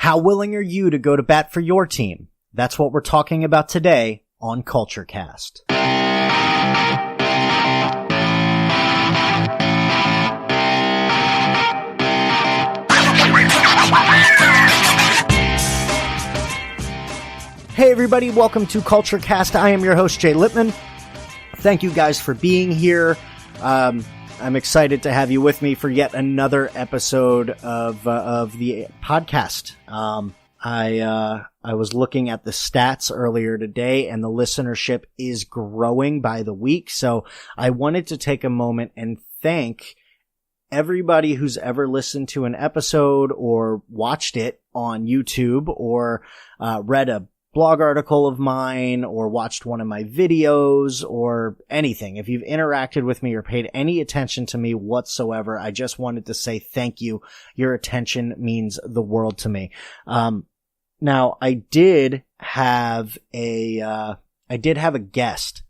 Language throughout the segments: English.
How willing are you to go to bat for your team? That's what we're talking about today on CultureCast. Hey everybody, welcome to CultureCast. I am your host, Jay Lippman. Thank you guys for being here. I'm excited to have you with me for yet another episode of the podcast. I was looking at the stats earlier today, and the listenership is growing by the week. So I wanted to take a moment and thank everybody who's ever listened to an episode or watched it on YouTube or read a blog article of mine or watched one of my videos or anything. If you've interacted with me or paid any attention to me whatsoever, I just wanted to say thank you. Your attention means the world to me. Now I did have a guest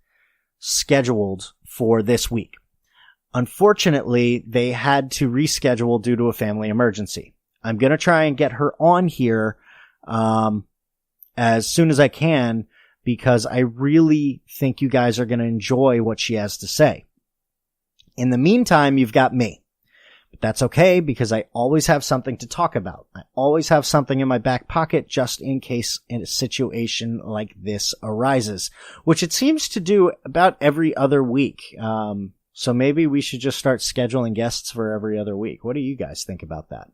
scheduled for this week. Unfortunately, they had to reschedule due to a family emergency. I'm going to try and get her on here, as soon as I can, because I really think you guys are going to enjoy what she has to say. In the meantime, you've got me. But that's okay, because I always have something to talk about. I always have something in my back pocket just in case a situation like this arises, which it seems to do about every other week. So maybe we should just start scheduling guests for every other week. What do you guys think about that?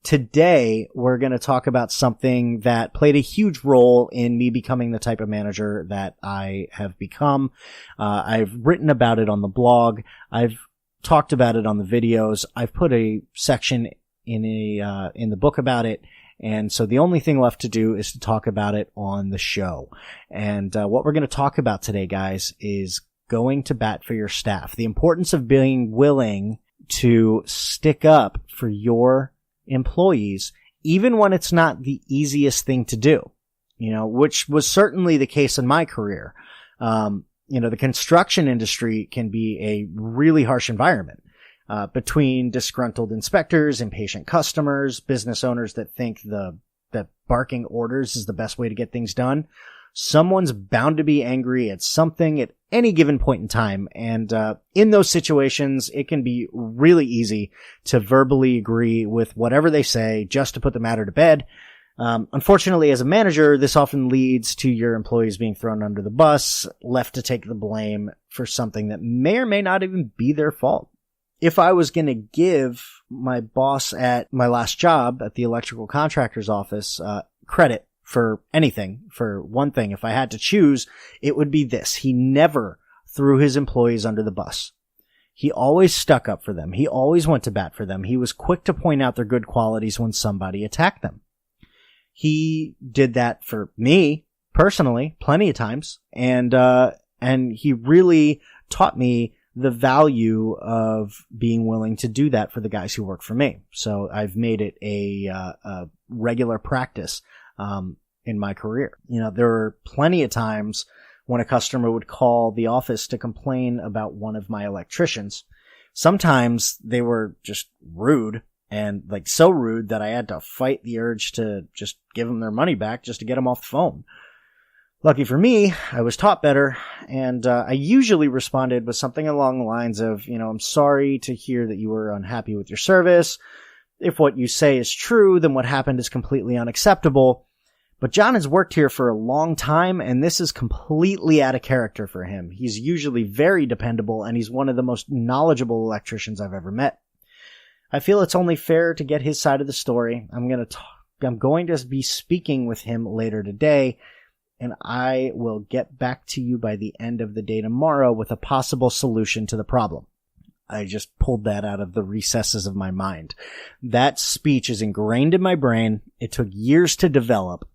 Today, we're going to talk about something that played a huge role in me becoming the type of manager that I have become. I've written about it on the blog. I've talked about it on the videos. I've put a section in the book about it. And so the only thing left to do is to talk about it on the show. And what we're going to talk about today, guys, is going to bat for your staff. The importance of being willing to stick up for your employees, even when it's not the easiest thing to do, which was certainly the case in my career. The construction industry can be a really harsh environment, between disgruntled inspectors, impatient customers, business owners that think that barking orders is the best way to get things done. Someone's bound to be angry at something at any given point in time. And in those situations, it can be really easy to verbally agree with whatever they say just to put the matter to bed. Unfortunately, as a manager, this often leads to your employees being thrown under the bus, left to take the blame for something that may or may not even be their fault. If I was going to give my boss at my last job at the electrical contractor's office credit for anything, for one thing, if I had to choose, it would be this. He never threw his employees under the bus. He always stuck up for them. He always went to bat for them. He was quick to point out their good qualities when somebody attacked them. He did that for me personally plenty of times, and he really taught me the value of being willing to do that for the guys who work for me. So I've made it a regular practice in my career. There were plenty of times when a customer would call the office to complain about one of my electricians. Sometimes they were just rude, and so rude that I had to fight the urge to just give them their money back just to get them off the phone. Lucky for me, I was taught better, and I usually responded with something along the lines of, I'm sorry to hear that you were unhappy with your service. If what you say is true, then what happened is completely unacceptable. But John has worked here for a long time, and this is completely out of character for him. He's usually very dependable, and he's one of the most knowledgeable electricians I've ever met. I feel it's only fair to get his side of the story. I'm going to be speaking with him later today, and I will get back to you by the end of the day tomorrow with a possible solution to the problem. I just pulled that out of the recesses of my mind. That speech is ingrained in my brain. It took years to develop.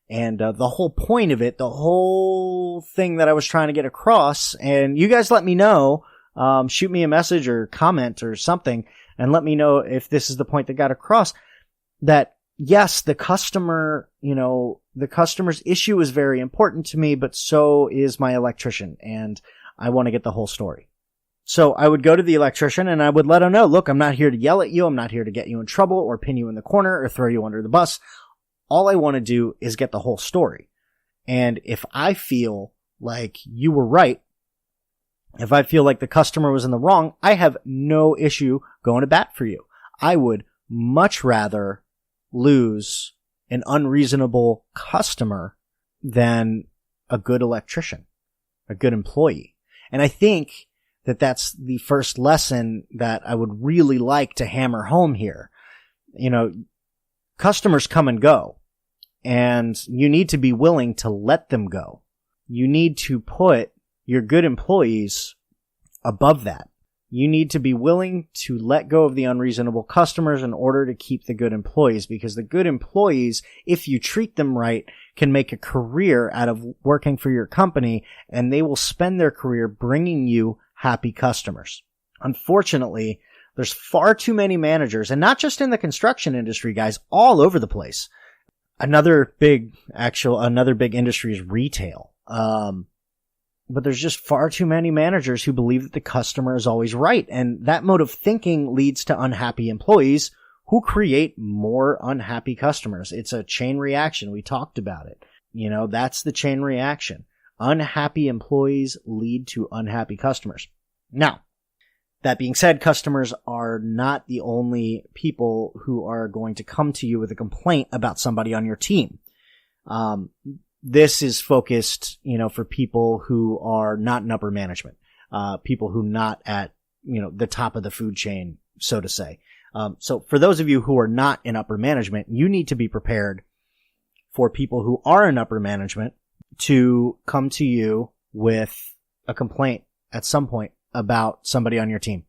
And the whole point of it, the whole thing that I was trying to get across, and you guys let me know, shoot me a message or comment or something, and let me know if this is the point that got across, that yes, the customer, the customer's issue is very important to me, but so is my electrician, and I want to get the whole story. So I would go to the electrician and I would let him know, look, I'm not here to yell at you. I'm not here to get you in trouble or pin you in the corner or throw you under the bus. All I want to do is get the whole story. And if I feel like you were right, if I feel like the customer was in the wrong, I have no issue going to bat for you. I would much rather lose an unreasonable customer than a good electrician, a good employee. And I think that that's the first lesson that I would really like to hammer home here. You know, customers come and go, and you need to be willing to let them go. You need to put your good employees above that. You need to be willing to let go of the unreasonable customers in order to keep the good employees, because the good employees, if you treat them right, can make a career out of working for your company, and they will spend their career bringing you happy customers. Unfortunately, there's far too many managers, and not just in the construction industry, guys, all over the place. Another big industry is retail. But there's just far too many managers who believe that the customer is always right. And that mode of thinking leads to unhappy employees who create more unhappy customers. It's a chain reaction. We talked about it. You know, that's the chain reaction. Unhappy employees lead to unhappy customers. Now, that being said, customers are not the only people who are going to come to you with a complaint about somebody on your team. This is focused, you know, for people who are not in upper management, people who not at, you know, the top of the food chain, so to say. So for those of you who are not in upper management, you need to be prepared for people who are in upper management to come to you with a complaint at some point about somebody on your team.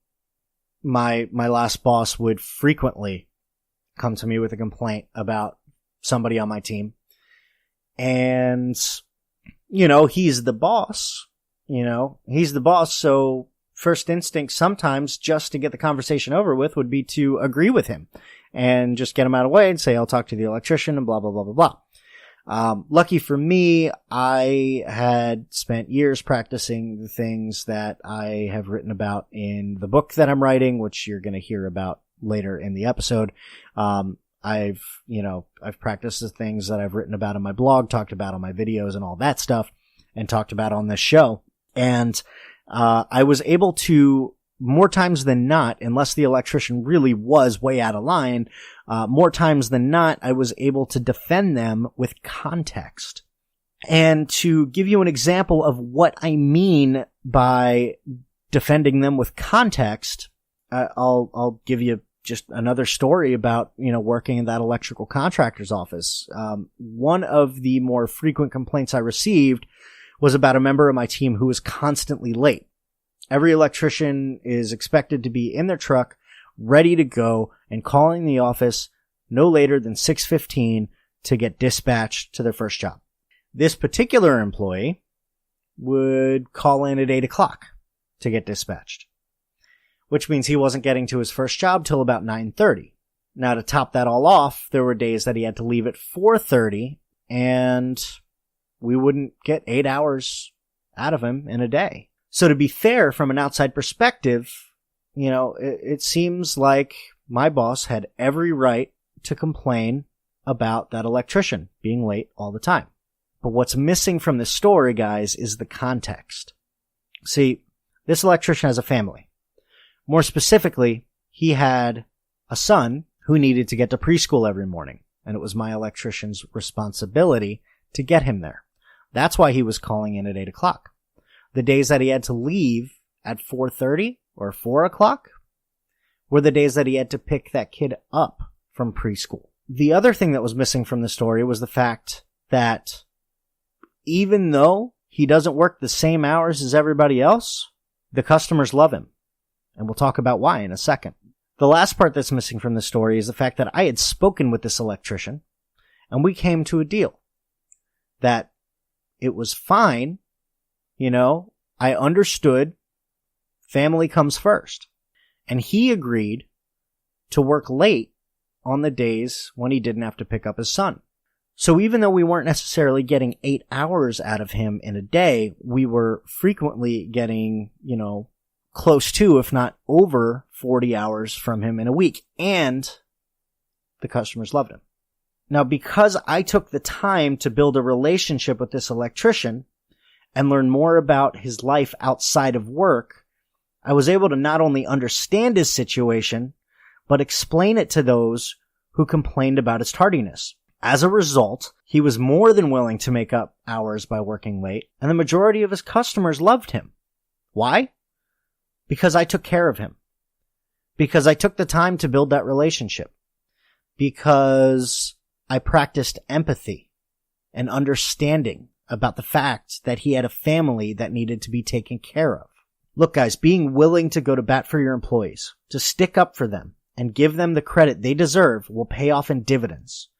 My last boss would frequently come to me with a complaint about somebody on my team. And, you know, he's the boss, so first instinct sometimes just to get the conversation over with would be to agree with him and just get him out of the way and say, I'll talk to the electrician and blah, blah, blah, blah, blah. Lucky for me, I had spent years practicing the things that I have written about in the book that I'm writing, which you're going to hear about later in the episode. I've practiced the things that I've written about in my blog, talked about on my videos and all that stuff, and talked about on this show. And, I was able to, more times than not, unless the electrician really was way out of line, more times than not, I was able to defend them with context. And to give you an example of what I mean by defending them with context, I'll give you just another story about, you know, working in that electrical contractor's office. One of the more frequent complaints I received was about a member of my team who was constantly late. Every electrician is expected to be in their truck, ready to go, and calling the office no later than 6:15 to get dispatched to their first job. This particular employee would call in at 8 o'clock to get dispatched, which means he wasn't getting to his first job till about 9:30. Now, to top that all off, there were days that he had to leave at 4:30, and we wouldn't get 8 hours out of him in a day. So to be fair, from an outside perspective, you know, it seems like my boss had every right to complain about that electrician being late all the time. But what's missing from this story, guys, is the context. See, this electrician has a family. More specifically, he had a son who needed to get to preschool every morning, and it was my electrician's responsibility to get him there. That's why he was calling in at 8 o'clock. The days that he had to leave at 4:30 or 4 o'clock were the days that he had to pick that kid up from preschool. The other thing that was missing from the story was the fact that even though he doesn't work the same hours as everybody else, the customers love him. And we'll talk about why in a second. The last part that's missing from the story is the fact that I had spoken with this electrician, and we came to a deal that it was fine. You know, I understood family comes first. And he agreed to work late on the days when he didn't have to pick up his son. So even though we weren't necessarily getting 8 hours out of him in a day, we were frequently getting, you know, close to, if not over 40 hours from him in a week. And the customers loved him. Now, because I took the time to build a relationship with this electrician and learn more about his life outside of work, I was able to not only understand his situation, but explain it to those who complained about his tardiness. As a result, he was more than willing to make up hours by working late, and the majority of his customers loved him. Why? Because I took care of him. Because I took the time to build that relationship. Because I practiced empathy and understanding about the fact that he had a family that needed to be taken care of. Look, guys, being willing to go to bat for your employees, to stick up for them, and give them the credit they deserve will pay off in dividends.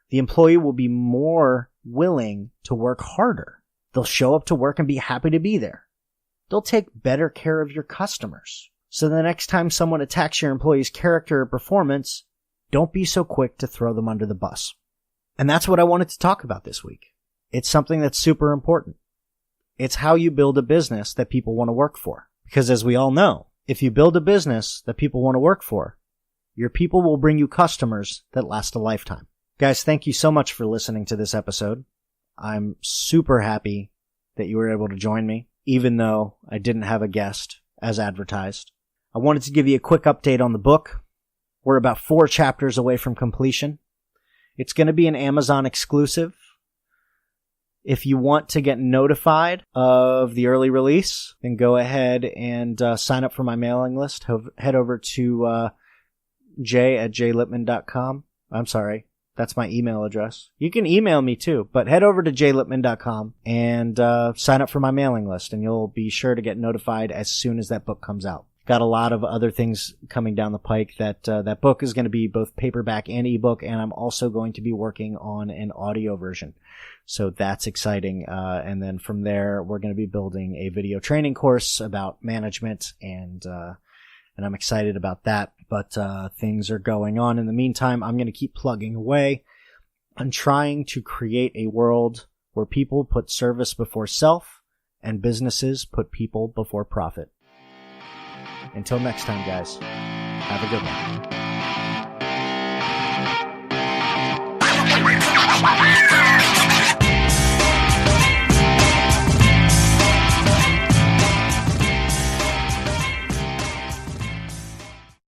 The employee will be more willing to work harder. They'll show up to work and be happy to be there. They'll take better care of your customers. So the next time someone attacks your employee's character or performance, don't be so quick to throw them under the bus. And that's what I wanted to talk about this week. It's something that's super important. It's how you build a business that people want to work for. Because as we all know, if you build a business that people want to work for, your people will bring you customers that last a lifetime. Guys, thank you so much for listening to this episode. I'm super happy that you were able to join me, even though I didn't have a guest as advertised. I wanted to give you a quick update on the book. We're about 4 chapters away from completion. It's going to be an Amazon exclusive. If you want to get notified of the early release, then go ahead and sign up for my mailing list. Head over to jay@jaylipman.com. I'm sorry. That's my email address. You can email me too, but head over to jaylipman.com and sign up for my mailing list, and you'll be sure to get notified as soon as that book comes out. Got a lot of other things coming down the pike. That book is going to be both paperback and ebook, and I'm also going to be working on an audio version. So that's exciting. And then from there, we're going to be building a video training course about management, and I'm excited about that. But things are going on. In the meantime, I'm going to keep plugging away on trying to create a world where people put service before self and businesses put people before profit. Until next time, guys, have a good one.